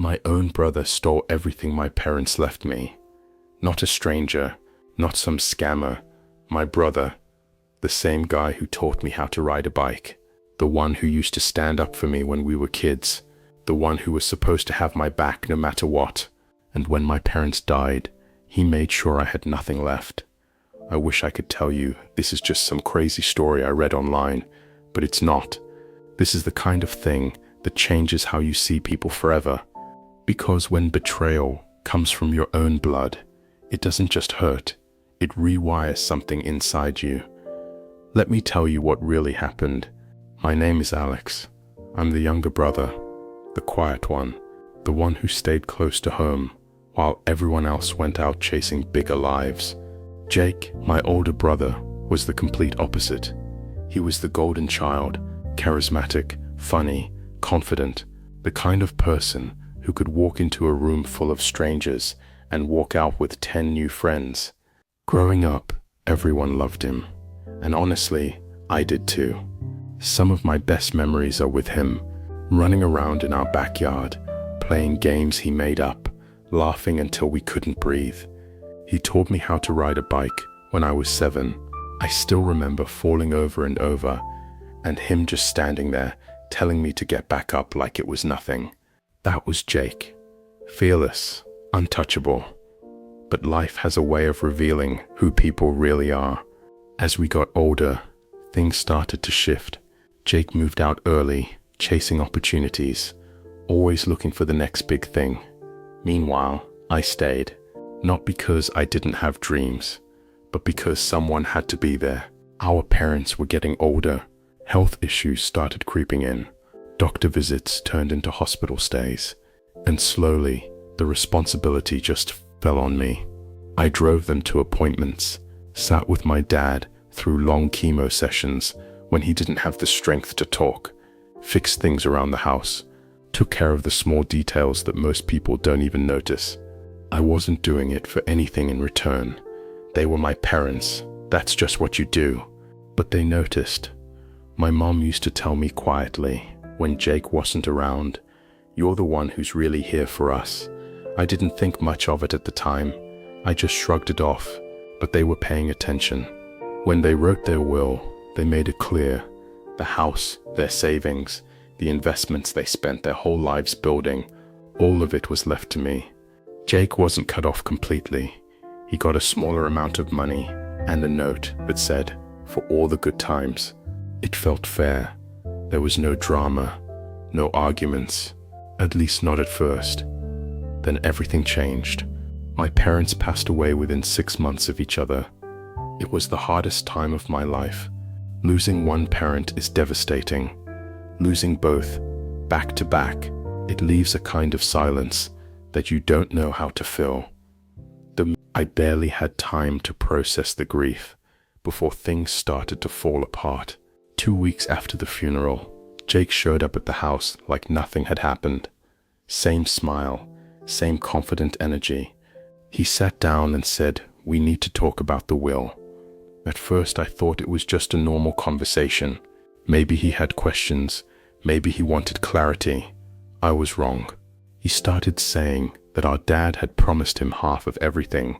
My own brother stole everything my parents left me. Not a stranger, not some scammer. My brother, the same guy who taught me how to ride a bike, the one who used to stand up for me when we were kids, the one who was supposed to have my back no matter what. And when my parents died, he made sure I had nothing left. I wish I could tell you this is just some crazy story I read online, but it's not. This is the kind of thing that changes how you see people forever. Because when betrayal comes from your own blood, it doesn't just hurt, it rewires something inside you. Let me tell you what really happened. My name is Alex. I'm the younger brother, the quiet one, the one who stayed close to home while everyone else went out chasing bigger lives. Jake, my older brother, was the complete opposite. He was the golden child, charismatic, funny, confident, the kind of person who could walk into a room full of strangers and walk out with 10 new friends. Growing up, everyone loved him. And honestly, I did too. Some of my best memories are with him, running around in our backyard, playing games he made up, laughing until we couldn't breathe. He taught me how to ride a bike when I was 7. I still remember falling over and over, and him just standing there, telling me to get back up like it was nothing. That was Jake. Fearless, untouchable. But life has a way of revealing who people really are. As we got older, things started to shift. Jake moved out early, chasing opportunities, always looking for the next big thing. Meanwhile, I stayed, not because I didn't have dreams, but because someone had to be there. Our parents were getting older. Health issues started creeping in. Doctor visits turned into hospital stays. And slowly, the responsibility just fell on me. I drove them to appointments, sat with my dad through long chemo sessions when he didn't have the strength to talk, fixed things around the house, took care of the small details that most people don't even notice. I wasn't doing it for anything in return. They were my parents. That's just what you do. But they noticed. My mom used to tell me quietly, when Jake wasn't around, "You're the one who's really here for us." I didn't think much of it at the time. I just shrugged it off, but they were paying attention. When they wrote their will, they made it clear. The house, their savings, the investments they spent their whole lives building, all of it was left to me. Jake wasn't cut off completely. He got a smaller amount of money and a note that said, "For all the good times." It felt fair. There was no drama, no arguments, at least not at first. Then everything changed. My parents passed away within 6 months of each other. It was the hardest time of my life. Losing one parent is devastating. Losing both, back to back, it leaves a kind of silence that you don't know how to fill. I barely had time to process the grief before things started to fall apart. 2 weeks after the funeral, Jake showed up at the house like nothing had happened. Same smile, same confident energy. He sat down and said, "We need to talk about the will." At first I thought it was just a normal conversation. Maybe he had questions, maybe he wanted clarity. I was wrong. He started saying that our dad had promised him half of everything,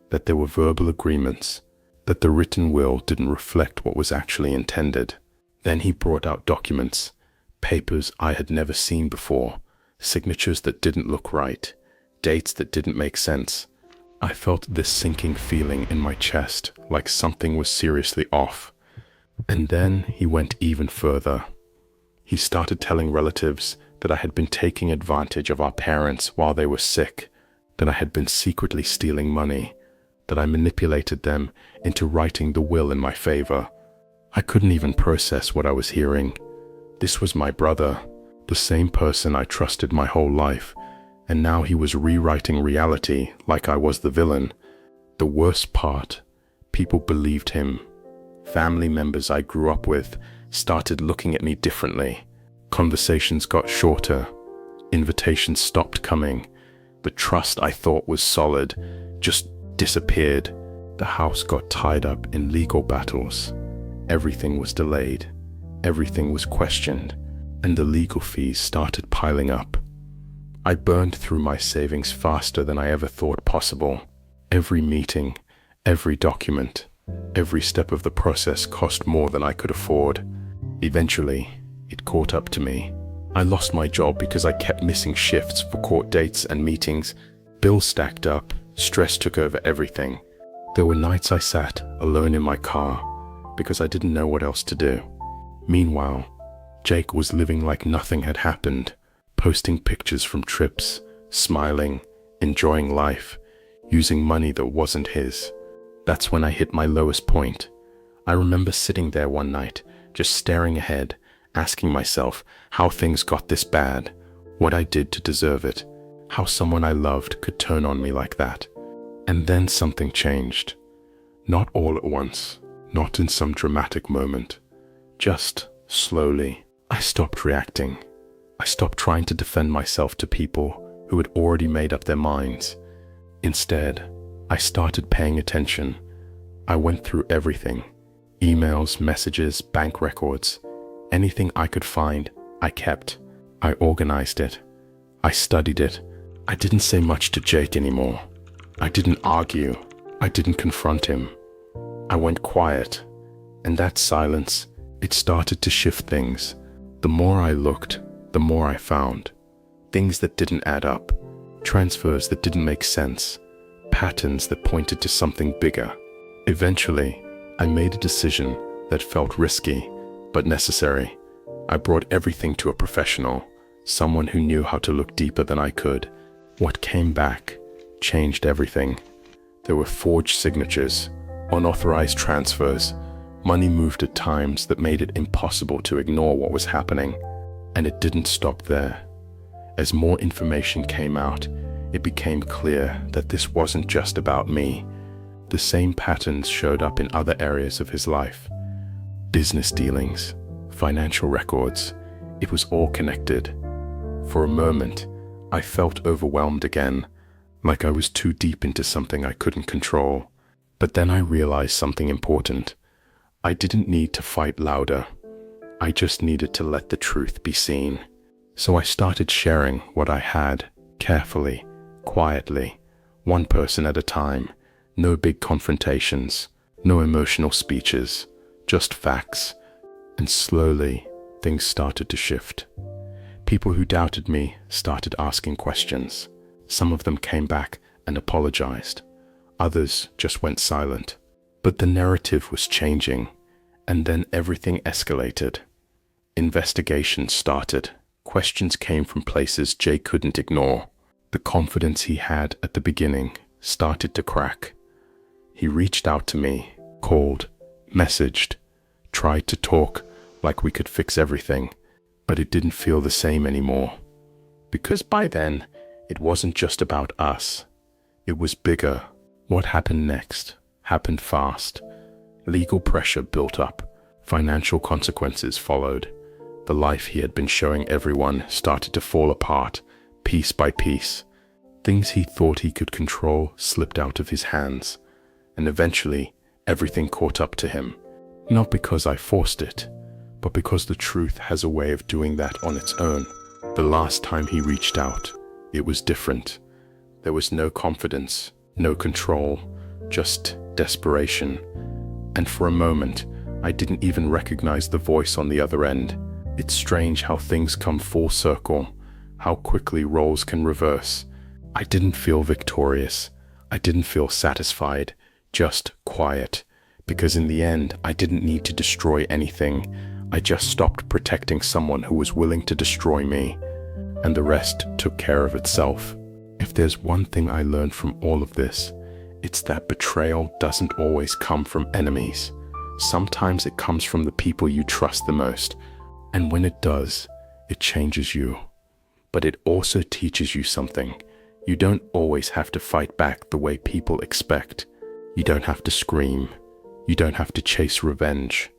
that there were verbal agreements, that the written will didn't reflect what was actually intended. Then he brought out documents, papers I had never seen before, signatures that didn't look right, dates that didn't make sense. I felt this sinking feeling in my chest, like something was seriously off. And then he went even further. He started telling relatives that I had been taking advantage of our parents while they were sick, that I had been secretly stealing money, that I manipulated them into writing the will in my favor. I couldn't even process what I was hearing. This was my brother, the same person I trusted my whole life, and now he was rewriting reality like I was the villain. The worst part, people believed him. Family members I grew up with started looking at me differently. Conversations got shorter. Invitations stopped coming. The trust I thought was solid just disappeared. The house got tied up in legal battles. Everything was delayed. Everything was questioned. And the legal fees started piling up. I burned through my savings faster than I ever thought possible. Every meeting, every document, every step of the process cost more than I could afford. Eventually, it caught up to me. I lost my job because I kept missing shifts for court dates and meetings. Bills stacked up, stress took over everything. There were nights I sat alone in my car because I didn't know what else to do. Meanwhile, Jake was living like nothing had happened, posting pictures from trips, smiling, enjoying life, using money that wasn't his. That's when I hit my lowest point. I remember sitting there one night, just staring ahead, asking myself how things got this bad, what I did to deserve it, how someone I loved could turn on me like that. And then something changed. Not all at once, not in some dramatic moment. Just slowly, I stopped reacting. I stopped trying to defend myself to people who had already made up their minds. Instead, I started paying attention. I went through everything. Emails, messages, bank records. Anything I could find, I kept. I organized it. I studied it. I didn't say much to Jake anymore. I didn't argue. I didn't confront him. I went quiet. And that silence, it started to shift things. The more I looked, the more I found. Things that didn't add up. Transfers that didn't make sense. Patterns that pointed to something bigger. Eventually, I made a decision that felt risky, but necessary. I brought everything to a professional, someone who knew how to look deeper than I could. What came back changed everything. There were forged signatures, unauthorized transfers, money moved at times that made it impossible to ignore what was happening. And it didn't stop there. As more information came out, it became clear that this wasn't just about me. The same patterns showed up in other areas of his life. Business dealings, financial records, it was all connected. For a moment, I felt overwhelmed again, like I was too deep into something I couldn't control. But then I realized something important. I didn't need to fight louder. I just needed to let the truth be seen. So I started sharing what I had, carefully, quietly, one person at a time. No big confrontations, no emotional speeches, just facts. And slowly, things started to shift. People who doubted me started asking questions. Some of them came back and apologized. Others just went silent. But the narrative was changing, and then everything escalated. Investigations started. Questions came from places Jay couldn't ignore. The confidence he had at the beginning started to crack. He reached out to me, called, messaged, tried to talk like we could fix everything, but it didn't feel the same anymore. Because by then, it wasn't just about us. It was bigger. What happened next happened fast. Legal pressure built up. Financial consequences followed. The life he had been showing everyone started to fall apart, piece by piece. Things he thought he could control slipped out of his hands. And eventually, everything caught up to him. Not because I forced it, but because the truth has a way of doing that on its own. The last time he reached out, it was different. There was no confidence, no control, just desperation. And for a moment, I didn't even recognize the voice on the other end. It's strange how things come full circle, how quickly roles can reverse. I didn't feel victorious. I didn't feel satisfied. Just quiet, because in the end, I didn't need to destroy anything. I just stopped protecting someone who was willing to destroy me, and the rest took care of itself. If there's one thing I learned from all of this, it's that betrayal doesn't always come from enemies. Sometimes it comes from the people you trust the most, and when it does, it changes you. But it also teaches you something. You don't always have to fight back the way people expect. You don't have to scream. You don't have to chase revenge.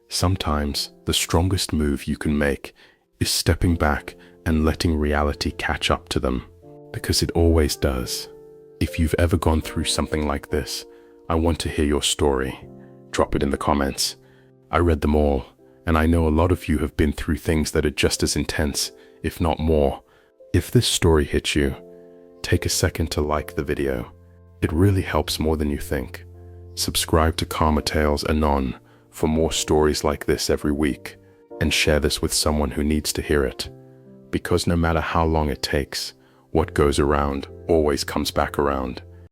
Sometimes the strongest move you can make is stepping back and letting reality catch up to them, because it always does. If you've ever gone through something like this, I want to hear your story. Drop it in the comments. I read them all, and I know a lot of you have been through things that are just as intense, if not more. If this story hits you, take a second to like the video. It really helps more than you think. Subscribe to Karma Tales Anon for more stories like this every week, and share this with someone who needs to hear it. Because no matter how long it takes, what goes around always comes back around.